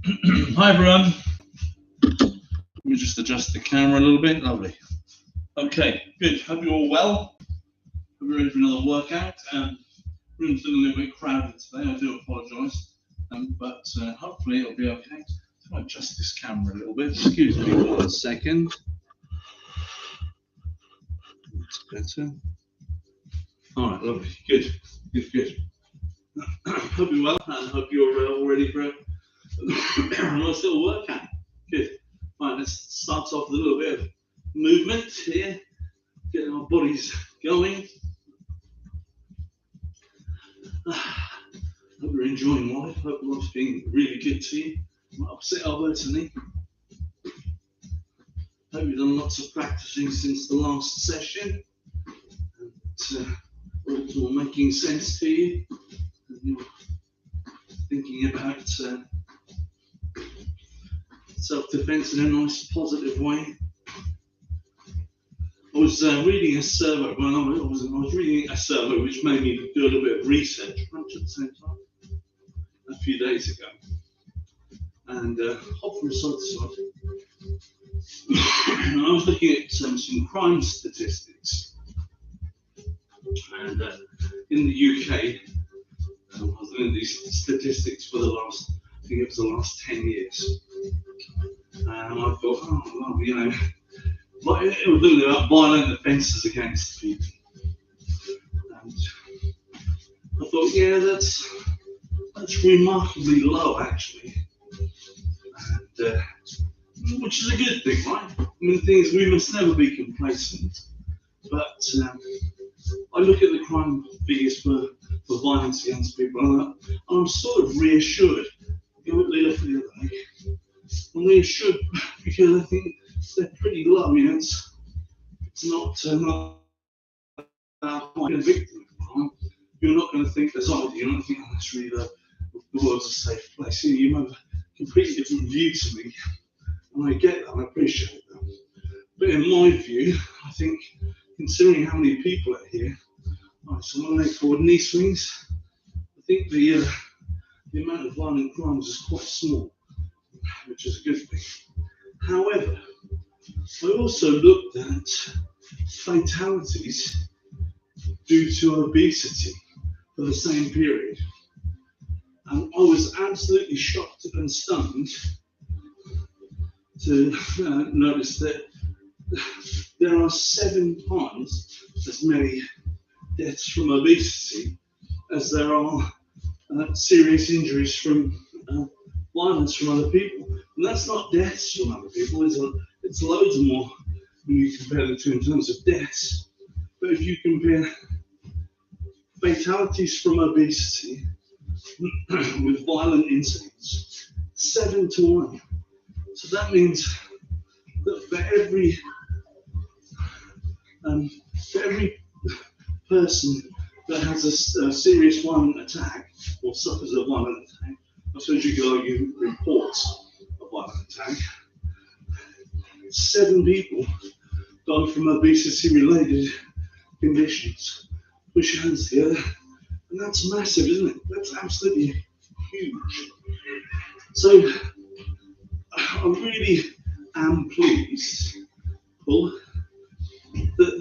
Hi everyone. Let me just adjust the camera a little bit. Lovely. Okay, good. Hope you're all well. Hope you're ready for another workout. Room's looking a little bit crowded today. I do apologise, but hopefully it'll be okay. So I'll adjust this camera a little bit. Excuse me 1 second. That's better. All right, lovely. Good. Hope you're well, and hope you're all ready for a nice little workout. Good. Right, let's start off with a little bit of movement here, getting our bodies going. Hope you're enjoying life. Hope life's being really good to you. Upset Albertini. Hope you've done lots of practicing since the last session. It's all making sense to you. And you're thinking about self-defense in a nice, positive way. I was reading a survey. Well, I was reading a survey which made me do a little bit of research at the same time a few days ago, and hop from side to side. And I was looking at some crime statistics, and in the UK, I was looking at these statistics for the last, I think it was the last 10 years, and I thought, oh, well, you know. Like, it was looking about violent offences against people, and I thought, yeah, that's remarkably low actually, and which is a good thing, right? I mean, the thing is, we must never be complacent. But I look at the crime figures for violence against people, and I'm sort of reassured. I went the other day. I'm reassured because I think they're pretty low. You know, it's not a victim of crime. You're not going to think there's either. You're not thinking, oh, that's really the world's a safe place. You have a completely different view to me, and I get that. I appreciate that. But in my view, I think, considering how many people are here, right, so when they forward knee swings, I think the amount of violent crimes is quite small, which is a good thing. However, I also looked at fatalities due to obesity for the same period, and I was absolutely shocked and stunned to notice that there are 7 times as many deaths from obesity as there are serious injuries from violence from other people. And that's not deaths from other people, it's loads more when you compare the two in terms of deaths. But if you compare fatalities from obesity with violent incidents, 7 to 1. So that means that for every person that has a serious violent attack or suffers a violent attack, I suppose you could argue reports a violent attack, 7 people died from obesity-related conditions. Push your hands together, and that's massive, isn't it? That's absolutely huge. So I really am pleased, Paul, that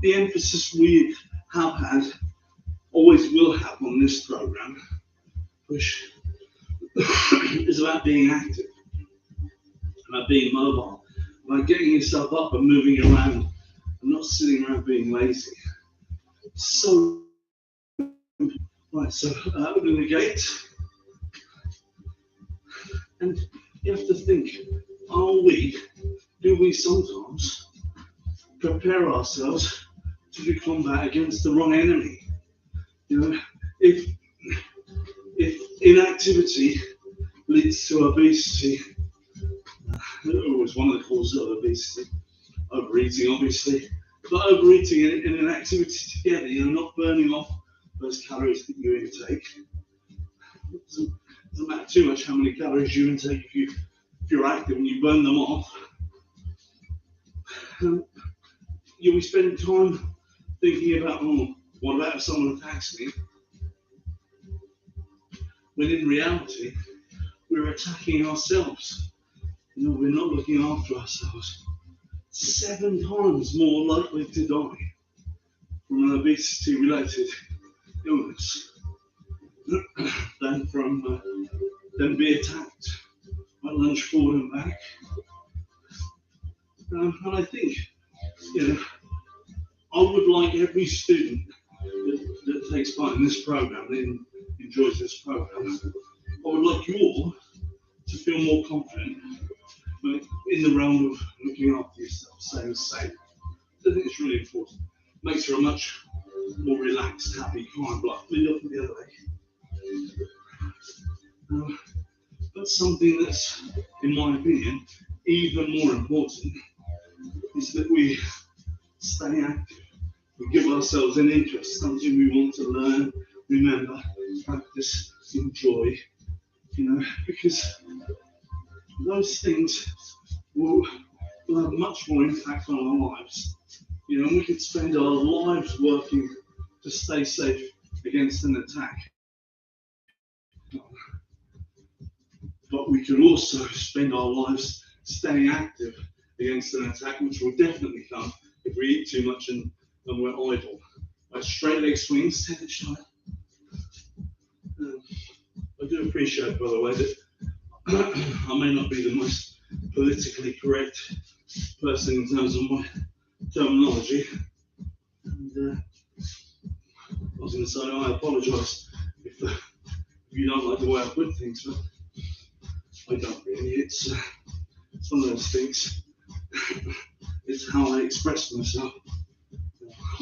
the emphasis we have had, always will have on this program, Push, is about being active, about being mobile, about getting yourself up and moving around, and not sitting around being lazy. So, right, so open the gate, and you have to think, do we sometimes prepare ourselves to do combat against the wrong enemy? You know, if inactivity leads to obesity, it was one of the causes of obesity, overeating obviously, but overeating and inactivity together, you're not burning off those calories that you intake. It doesn't matter too much how many calories you intake if you're active and you burn them off. You'll be spending time thinking about, oh, what about if someone attacks me? When in reality, we're attacking ourselves. You know, we're not looking after ourselves. 7 times more likely to die from an obesity-related illness than be attacked at lunch forward and back. And I think, you know, I would like every student that takes part in this program, that enjoys this program, I would like you all to feel more confident in the realm of looking after yourself, staying safe. I think it's really important. Makes for a much more relaxed, happy, calm block. Lead up to the other leg. But something that's, in my opinion, even more important is that we stay active. We give ourselves an interest, something we want to learn, remember, practice, enjoy, you know, because those things will have much more impact on our lives. You know, we could spend our lives working to stay safe against an attack. But we could also spend our lives staying active against an attack, which will definitely come if we eat too much and we're idle. Like straight leg swings, 10 each time. I do appreciate, by the way, that I may not be the most politically correct person in terms of my terminology. And I was going to say, I apologise if you don't like the way I put things, but I don't really. It's one of those things. It's how I express myself.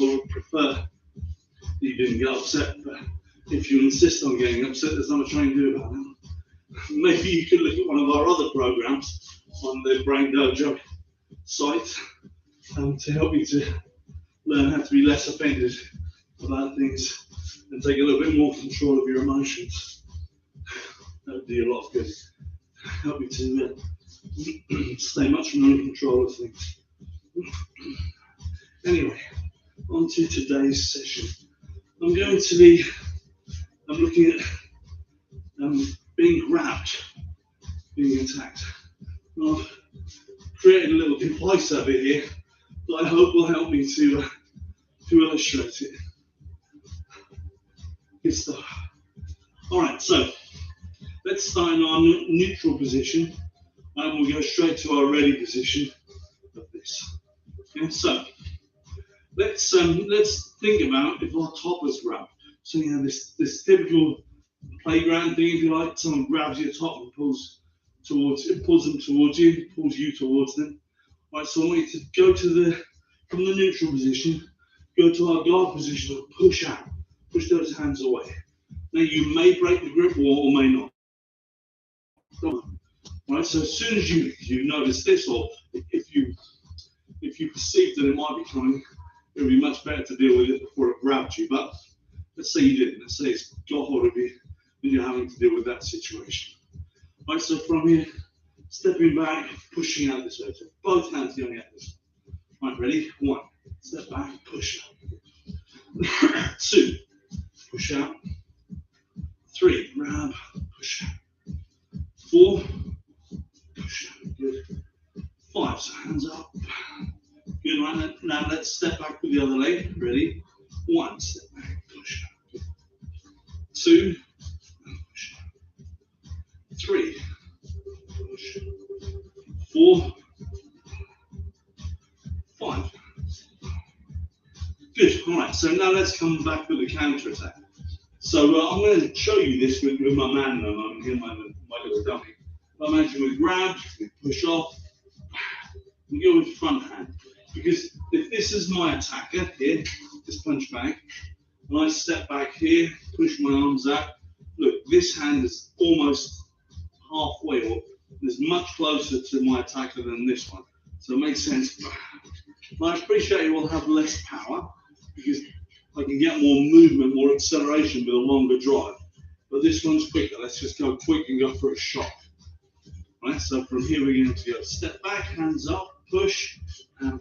I would prefer that you didn't get upset, but if you insist on getting upset, there's not much I can do about it. Maybe you could look at one of our other programs on the Brain Dojo site to help you to learn how to be less offended about things and take a little bit more control of your emotions. That would do a lot of good. Help you to stay much more in control of things. Anyway, on to today's session. I'm looking at being grabbed, being attacked. I've created a little device over here that I hope will help me to illustrate it. Good stuff. All right, so let's start in our neutral position, and we'll go straight to our ready position of this. Okay, so let's think about if our top is grabbed. So you have this typical playground thing, if you like. Someone grabs your top and pulls them towards you, pulls you towards them. Right, so I want you to go from the neutral position, go to our guard position and push out. Push those hands away. Now you may break the grip or may not. Right, so as soon as you notice this, or if you perceive that it might be coming, it would be much better to deal with it before it grabbed you. But let's say you didn't. Let's say it's got hold of you and you're having to deal with that situation. Right, so from here, stepping back, pushing out this way. So both hands going out this way. Right, ready? 1, step back, push out. 2, push out. 3, grab, push out. 4, push out. Good. 5, so hands up. Good, right, now let's step back with the other leg. Ready? 1, step back, push out. 2, push out. 3, push out. 4, 5. Good, all right, so now let's come back with the counter attack. So I'm going to show you this with my man in a moment, here, my little dummy. Imagine we grab, we push off, we go with front hand. Because if this is my attacker here, just punch back, and I step back here, push my arms out, look, this hand is almost halfway, or is much closer to my attacker than this one. So it makes sense. I appreciate you will have less power, because I can get more movement, more acceleration with a longer drive. But this one's quicker. Let's just go quick and go for a shot. Right, so from here we're going to go step back, hands up, push, and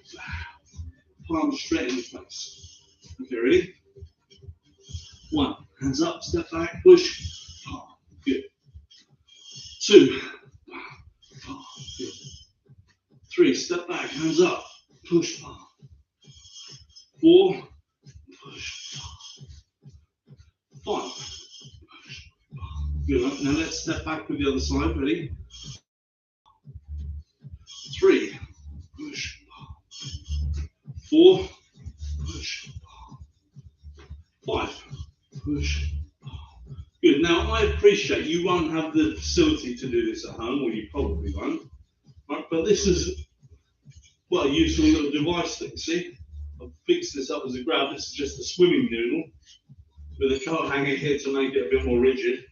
palm straight in the face. Okay, ready? 1, hands up, step back, push, palm. Good. 2, 2, palm, good. 3, step back, hands up, push palm. 4, push palm. 5, push palm. Good. Now let's step back with the other side. Ready? 3, push palm. 4, push palm. 5, push palm. Good. Now I appreciate you won't have the facility to do this at home, or you probably won't. Right? But this is a useful little device thing. See, I've fixed this up as a grab. This is just a swimming noodle with a coat hanger here to make it a bit more rigid,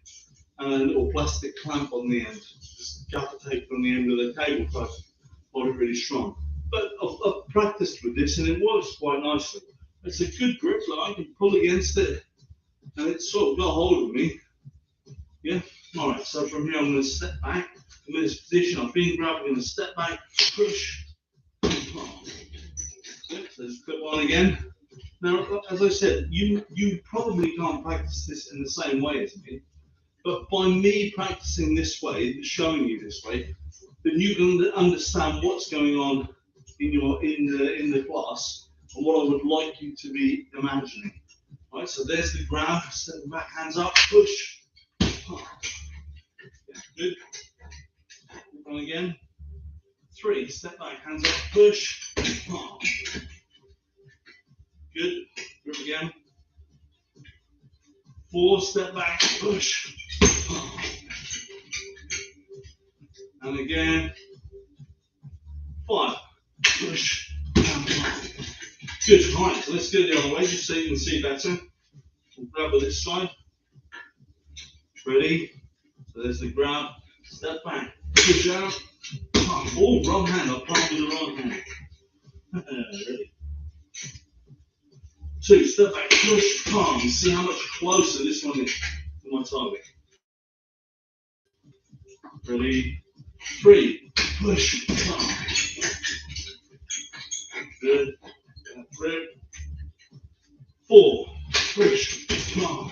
and a little plastic clamp on the end. Just gaffer tape on the end of the cable to hold it really strong. But I've practiced with this and it works quite nicely. It's a good grip, like I can pull against it and it's sort of got a hold of me. Yeah, all right, so from here I'm going to step back. I'm in this position, I've been grabbing, I'm going to step back, push, palm. Yeah, so just clip on again. Now, as I said, you probably can't practice this in the same way as me, but by me practicing this way, showing you this way, then you can understand what's going on in the class and what I would like you to be imagining. Right, so there's the grab, step back, hands up, push, palm. Yeah, good. On again. 3, step back, hands up, push, palm. Good. Grip again. 4, step back, push, palm. And again. 5, push, and palm. Good. All right, so let's go the other way just so you can see better. We'll grab with this side. Ready? So there's the grab. Step back, push out, palm. Oh, wrong hand. I'll palm with the wrong hand. Ready? 2, step back, push, palm. You see how much closer this one is to my target. Ready? 3, push, palm. Good. Grip. 4, push, palm.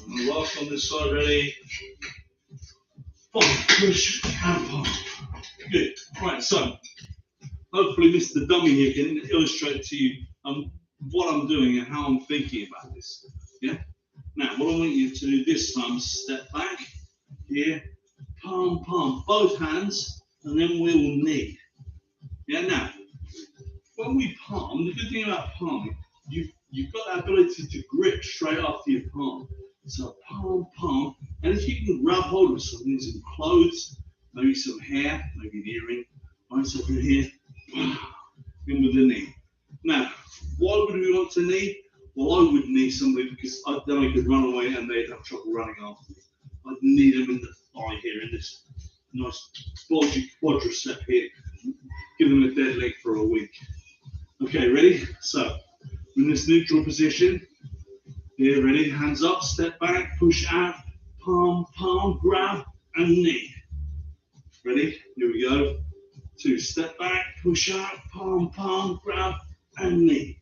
And last on this side, ready? 5, push, and palm. Good. Right, so hopefully Mr. Dummy here can illustrate to you what I'm doing and how I'm thinking about this. Yeah? Now, what I want you to do this time is step back, here, palm, palm, both hands, and then we will knee. Yeah, now, when we palm, the good thing about palming, you've got that ability to grip straight after your palm. So palm, palm, and if you can grab hold of something, some clothes, maybe some hair, maybe an earring, right, so from here, in with the knee. Now, why would we want to knee? Well, I would knee somebody because then I could run away and they'd have trouble running after me. I'd knee them in the thigh here, in this nice bulgy quadricep here, give them a dead leg for a week. Okay, ready? So, in this neutral position, here, ready? Hands up, step back, push out, palm, palm, grab, and knee. Ready? Here we go. 2, step back, push out, palm, palm, grab, and knee.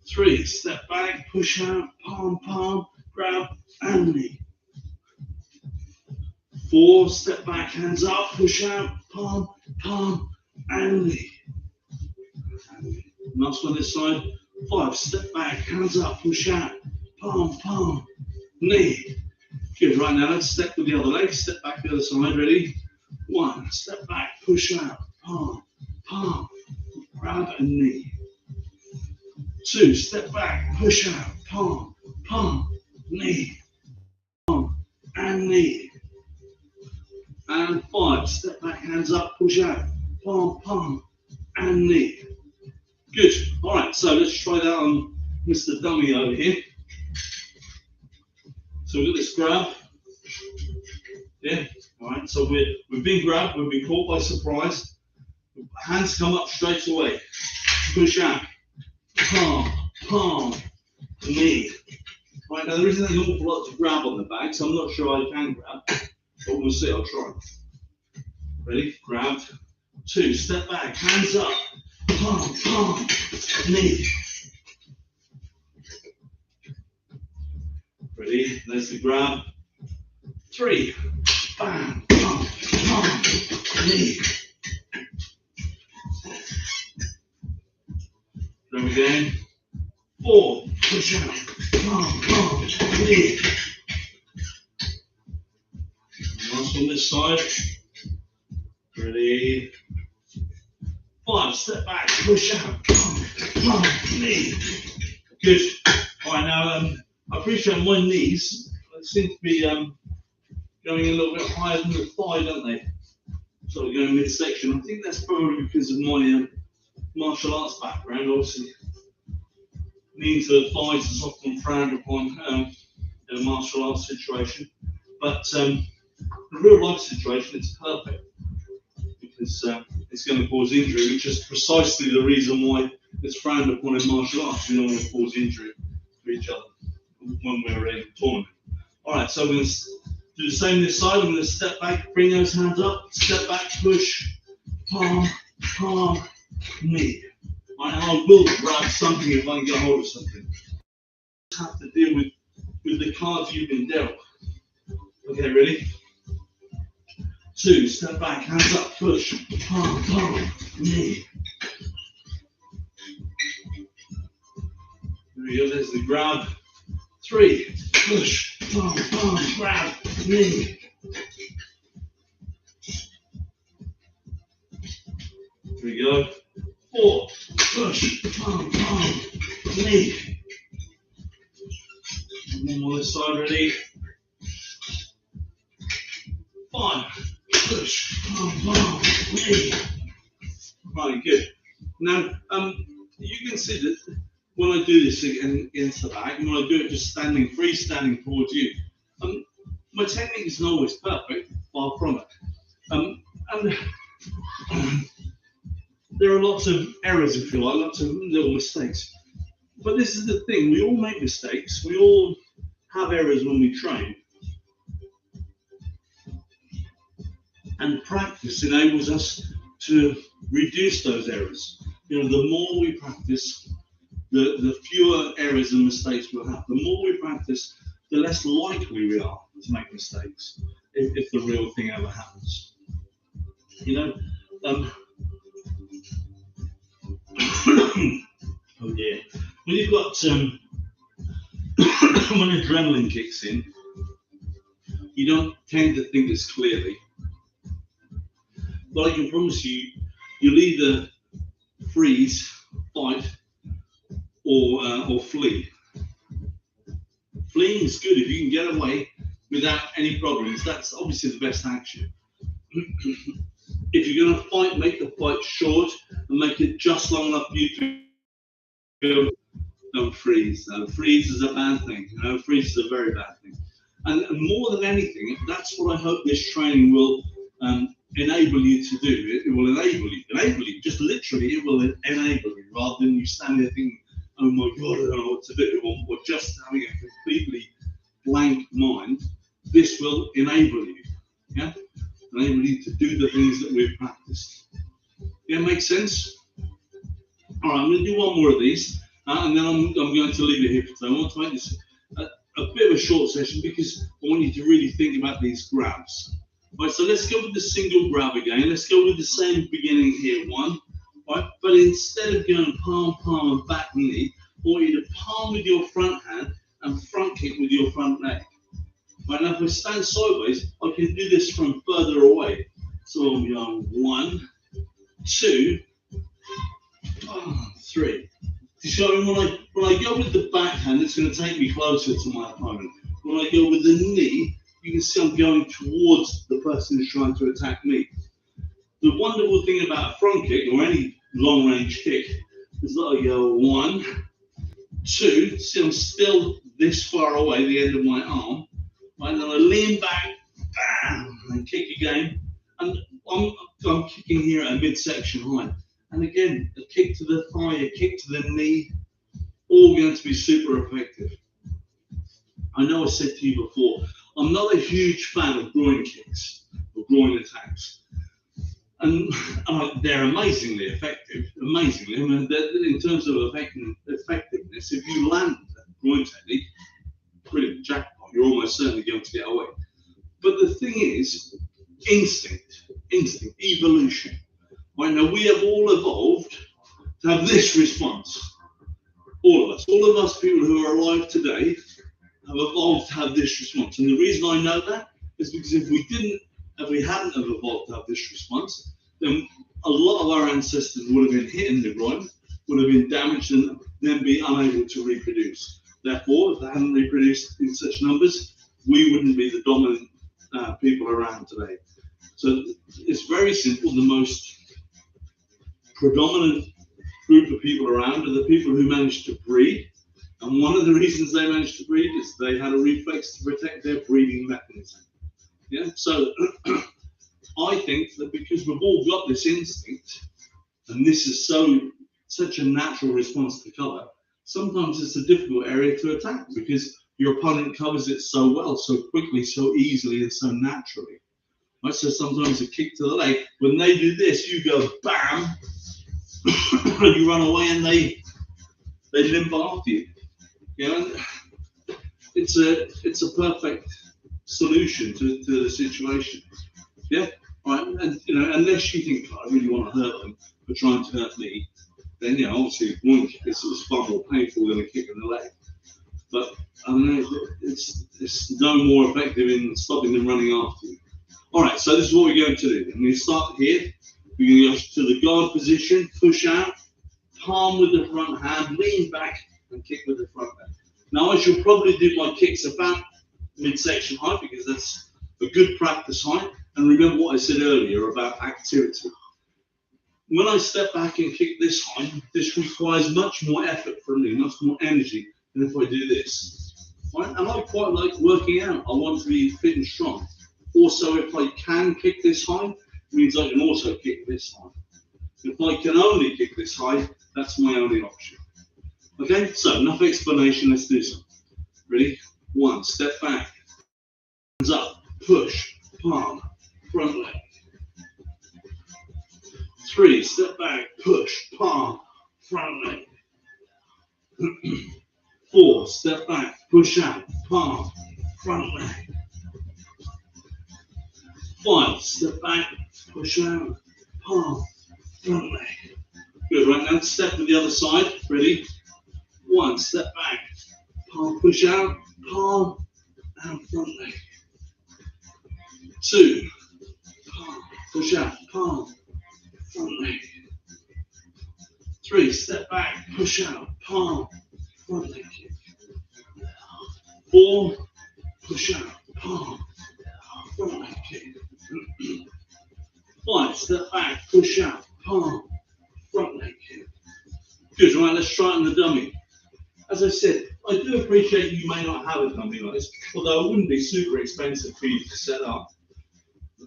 3, step back, push out, palm, palm, grab, and knee. 4, step back, hands up, push out, palm, palm, and knee. Last one this side. 5, step back, hands up, push out, palm, palm, knee. Good, right now let's step with the other leg, step back the other side, ready? 1, step back, push out, palm, palm, grab and knee. 2, step back, push out, palm, palm, knee, palm, and knee. And 5, step back, hands up, push out, palm, palm, and knee. Good. All right, so let's try that on Mr. Dummy over here. So we've got this grab. Yeah. All right. So we've been grabbed. We've been caught by surprise. Hands come up straight away. Push out. Palm, palm, knee. Right now there isn't an awful lot to grab on the back, so I'm not sure I can grab. But we'll see. I'll try. Ready? Grabbed. 2, step back. Hands up. Palm, palm, knee. Ready? There's the grab. 3. Bam. Pump. Pump. Knee. Then again. 4. Push out. Pump. Pump. Knee. Last on this side. Ready? 5. Step back. Push out. Pump. Pump. Knee. Good. All right, now I appreciate my knees seem to be going a little bit higher than the thigh, don't they? Sort of going midsection. I think that's probably because of my martial arts background. Obviously, knees to the thighs is often frowned upon in a martial arts situation, but in a real life situation, it's perfect because it's going to cause injury, which is precisely the reason why it's frowned upon in martial arts. We don't want to cause injury to each other when we're in a tournament. All right, so we're going to do the same this side. I'm going to step back, bring those hands up, step back, push, palm, palm, knee. All right, I will grab something if I can get hold of something. You have to deal with the cards you've been dealt. Okay, ready? 2, step back, hands up, push, palm, palm, knee. There we go, there's the grab. 3, push, palm, palm, grab, knee. There we go. 4, push, palm, palm, knee. And one more this side, ready? 5, push, palm, palm, knee. Right, good. Now, you can see that when I do this against the back, and when I do it just freestanding towards you, my technique isn't always perfect, far from it. And there are lots of errors, if you like, lots of little mistakes. But this is the thing, we all make mistakes, we all have errors when we train. And practice enables us to reduce those errors. You know, the more we practice, the fewer errors and mistakes we'll have. The more we practice, the less likely we are to make mistakes if the real thing ever happens. You know, oh dear. When you've got, when adrenaline kicks in, you don't tend to think as clearly. But I can promise you, you'll either freeze, fight, or flee. Fleeing is good if you can get away without any problems. That's obviously the best action. If you're going to fight, make the fight short and make it just long enough for you to don't freeze. No, freeze is a bad thing. You know, freeze is a very bad thing. And more than anything, that's what I hope this training will enable you to do. It will enable you. Just literally, it will enable you, rather than you stand there thinking, oh my God, I don't know what to do, or just having a completely blank mind. This will enable you, yeah? Enable you to do the things that we've practiced. Yeah, makes sense? All right, I'm going to do one more of these, and then I'm going to leave it here for today. I want to make this a bit of a short session because I want you to really think about these grabs. Right, so let's go with the single grab again. Let's go with the same beginning here. 1, right? But instead of going palm, palm, and back knee, I want you to palm with your front hand and front kick with your front leg. Right, now if I stand sideways, I can do this from further away. So I'm going 1, 2, 3. So when I go with the backhand, it's going to take me closer to my opponent. When I go with the knee, you can see I'm going towards the person who's trying to attack me. The wonderful thing about a front kick, or any long-range kick, is that I go 1, 2, see I'm still this far away, the end of my arm, and then I lean back, bam, and kick again, and I'm kicking here at a midsection height. And again, a kick to the thigh, a kick to the knee, all going to be super effective. I know I said to you before, I'm not a huge fan of groin kicks or groin attacks. And they're amazingly effective, amazingly. I mean, in terms of effectiveness, if you land that groin technique, brilliant, jackpot. You're almost certainly going to get away. But the thing is, instinct, evolution. Right now, we have all evolved to have this response. All of us people who are alive today have evolved to have this response. And the reason I know that is because if we hadn't have evolved to have this response, then a lot of our ancestors would have been hit in the groin, would have been damaged, and then be unable to reproduce. Therefore, if they hadn't reproduced in such numbers, we wouldn't be the dominant people around today. So it's very simple. The most predominant group of people around are the people who managed to breed. And one of the reasons they managed to breed is they had a reflex to protect their breeding mechanism. Yeah. So I think that because we've all got this instinct, and this is such a natural response to cover, sometimes it's a difficult area to attack because your opponent covers it so well, so quickly, so easily, and so naturally. Right? So sometimes a kick to the leg, when they do this, you go bam, and you run away, and they limp after you. You know, it's a perfect solution to the situation. Yeah, right. And you know, unless you think, I really want to hurt them for trying to hurt me, then you know, obviously one kick is far more painful than a kick in the leg. But I don't know, it's no more effective in stopping them running after you. All right, so this is what we're going to do. I'm going to start here. We're going to go to the guard position, push out, palm with the front hand, lean back, and kick with the front hand. Now, I should probably do my kicks about midsection height because that's a good practice height. And remember what I said earlier about activity. When I step back and kick this high, this requires much more effort from me, much more energy than if I do this. Right? And I quite like working out. I want to be fit and strong. Also, if I can kick this high, it means I can also kick this high. If I can only kick this high, that's my only option. Okay, so enough explanation, let's do some. Ready? 1, step back, hands up, push, palm, front leg. 3, step back, push, palm, front leg. 4, step back, push out, palm, front leg. 5, step back, push out, palm, front leg. Good, right now step to the other side, ready? 1, step back, palm, push out, palm, and front leg. 2, palm, push out, palm, front leg. 3, step back, push out, palm, front leg kick. 4, push out, palm, front leg kick. 5, step back, push out, palm, front leg kick. Good, right, let's try it on the dummy. As I said, I do appreciate you may not have a dummy like this, although it wouldn't be super expensive for you to set up.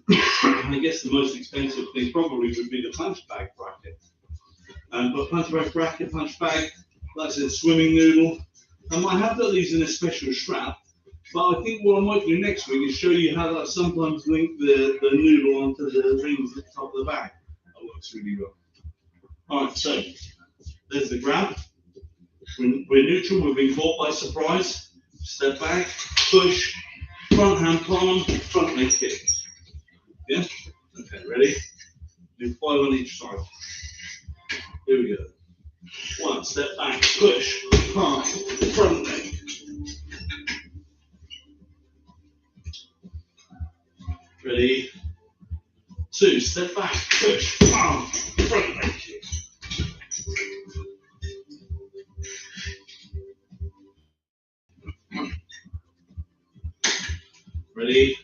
I guess the most expensive thing probably would be the punch bag bracket. But punch bag bracket, punch bag, like I said, swimming noodle. I might have these in a special strap, but I think what I might do next week is show you how I sometimes link the noodle onto the rings at the top of the bag. That works really well. All right, so there's the grab. We're neutral, we've been caught by surprise. Step back, push, front hand palm, front leg kick. Yeah? Okay, ready? Do 5 on each side. Here we go. 1, step back, push, palm, front leg. Ready? 2, step back, push, palm, front leg kick. Ready?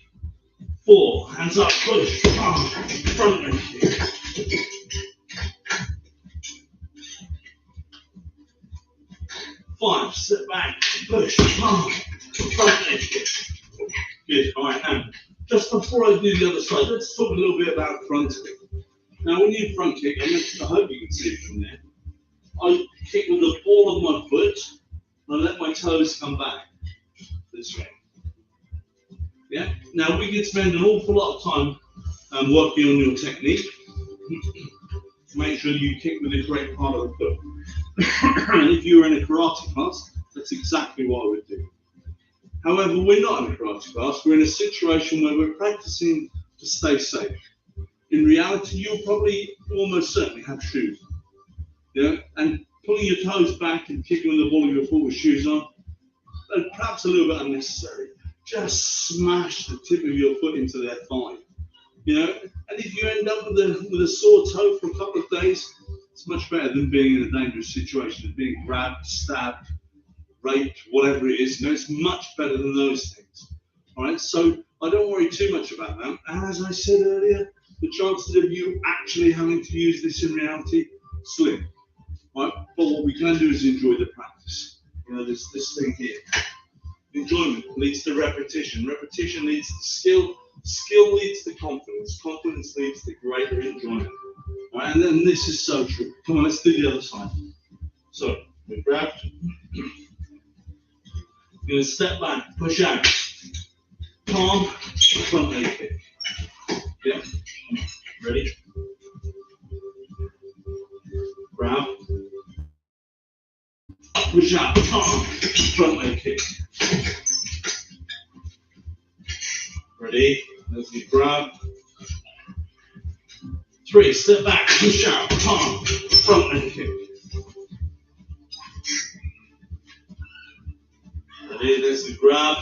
4, hands up, push, palm, front leg kick. 5, step back, push, palm, front leg kick. Good, all right, now, just before I do the other side, let's talk a little bit about front kick. Now, when you front kick, I hope you can see it from there. I kick with the ball of my foot, and I let my toes come back this way. Yeah. Now we can spend an awful lot of time working on your technique to make sure you kick with the correct part of the foot. And if you were in a karate class, that's exactly what I would do. However, we're not in a karate class. We're in a situation where we're practicing to stay safe. In reality, you'll probably almost certainly have shoes on. You know, and pulling your toes back and kicking the ball of your foot with shoes on, perhaps a little bit unnecessary. Just smash the tip of your foot into their thigh. You know, and if you end up with a sore toe for a couple of days, it's much better than being in a dangerous situation, being grabbed, stabbed, raped, whatever it is. You know, it's much better than those things. All right, so I don't worry too much about that. And as I said earlier, the chances of you actually having to use this in reality, slim. Right? But what we can do is enjoy the practice. You know, this thing here. Enjoyment leads to repetition. Repetition leads to skill. Skill leads to confidence. Confidence leads to greater enjoyment. Right? And then this is so true. Come on, let's do the other side. So we grab. You're going to step back, push out. Palm, front leg kick. Yeah. Ready? Grab. Push out, palm, front leg kick. Ready? As we grab. 3, step back, push out, palm, front leg kick. Ready? There's the grab.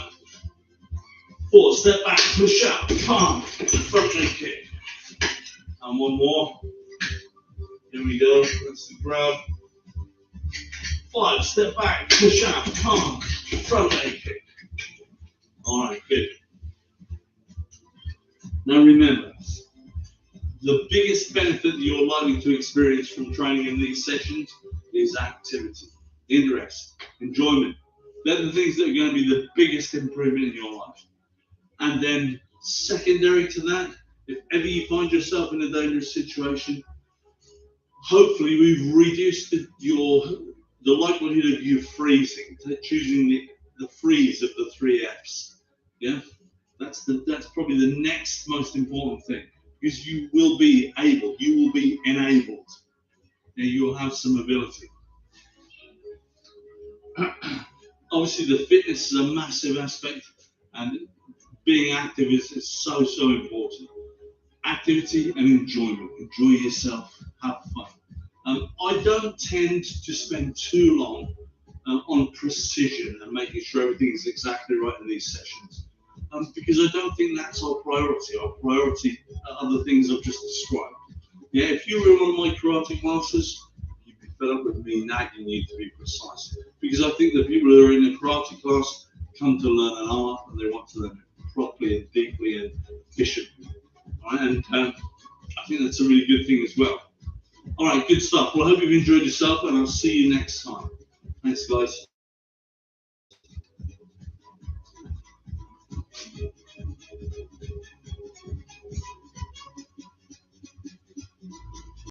4, step back, push out, palm, front leg kick. And one more. Here we go. That's the grab. 5, step back, push out, palm, front leg kick. All right, good. Now remember, the biggest benefit that you're likely to experience from training in these sessions is activity, interest, enjoyment. They're the things that are going to be the biggest improvement in your life. And then secondary to that, if ever you find yourself in a dangerous situation, hopefully we've reduced the likelihood of you freezing, choosing the freeze of the 3 Fs. Yeah, that's probably the next most important thing, because you will be able, you will be enabled, and you'll have some ability. Obviously, the fitness is a massive aspect, and being active is so important. Activity and enjoyment. Enjoy yourself. Have fun. I don't tend to spend too long on precision and making sure everything is exactly right in these sessions, because I don't think that's our priority. Our priority are the things I've just described. Yeah, if you were in one of my karate classes, you'd be fed up with me nagging you to be precise, because I think the people who are in a karate class come to learn an art, and they want to learn it properly and deeply and efficiently. Right? And I think that's a really good thing as well. All right, good stuff. Well, I hope you've enjoyed yourself, and I'll see you next time. Thanks, guys.